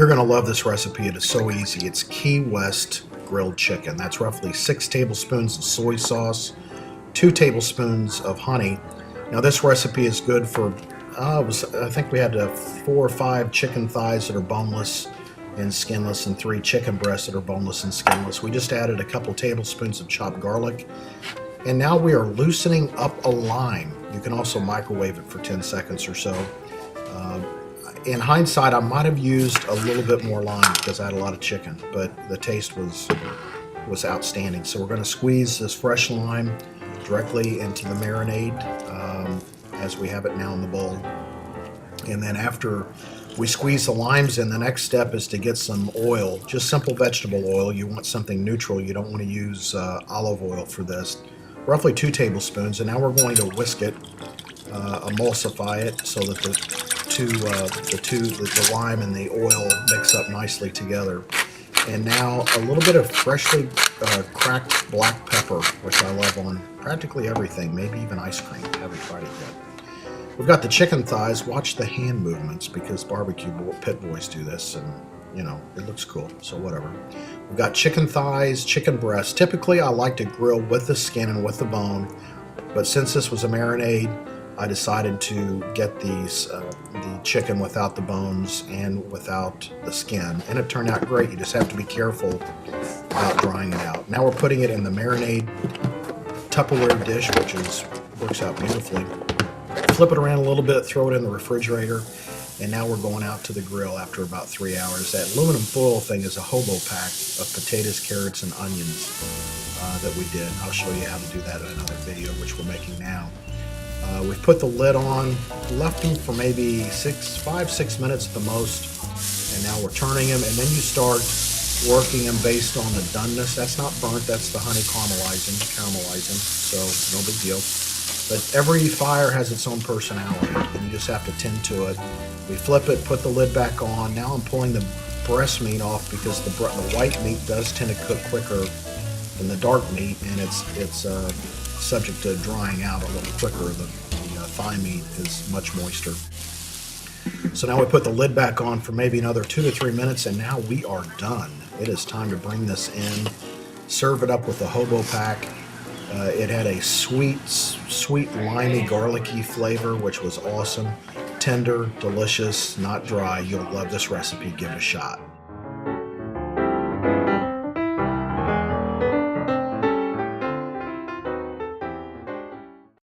You're going to love this recipe. It is so easy. It's Key West grilled chicken. That's roughly 6 tablespoons of soy sauce, 2 tablespoons of honey. Now this recipe is good for, I think we had 4 or 5 chicken thighs that are boneless and skinless and 3 chicken breasts that are boneless and skinless. We just added a couple tablespoons of chopped garlic. And now we are loosening up a lime. You can also microwave it for 10 seconds or so. In hindsight, I might have used a little bit more lime because I had a lot of chicken, but the taste was outstanding. So we're going to squeeze this fresh lime directly into the marinade as we have it now in the bowl. And then after we squeeze the limes in, the next step is to get some oil, just simple vegetable oil. You want something neutral. You don't want to use olive oil for this. Roughly 2 tablespoons. And now we're going to whisk it, emulsify it so that the lime and the oil mix up nicely together. And now a little bit of freshly cracked black pepper, which I love on practically everything, maybe even ice cream. Haven't tried it yet. We've got the chicken thighs. Watch the hand movements because barbecue pit boys do this, and you know, it looks cool, so whatever. We've got chicken thighs, chicken breasts. Typically I like to grill with the skin and with the bone, but since this was a marinade, I decided to get the chicken without the bones and without the skin, and it turned out great. You just have to be careful about drying it out. Now we're putting it in the marinade Tupperware dish, which works out beautifully. Flip it around a little bit, throw it in the refrigerator, and now we're going out to the grill after about 3 hours. That aluminum foil thing is a hobo pack of potatoes, carrots, and onions that we did. I'll show you how to do that in another video, which we're making now. We've put the lid on, left them for maybe 5-6 minutes at the most, and now we're turning them, and then you start working them based on the doneness. That's not burnt, that's the honey caramelizing, so no big deal. But every fire has its own personality, and you just have to tend to it. We flip it, put the lid back on. Now I'm pulling the breast meat off because the white meat does tend to cook quicker than the dark meat, and it's subject to drying out a little quicker. The thigh meat is much moister. So now we put the lid back on for maybe another 2 to 3 minutes, and now we are done. It is time to bring this in, serve it up with the hobo pack. It had a sweet, limey, garlicky flavor, which was awesome. Tender, delicious, not dry. You'll love this recipe. Give it a shot.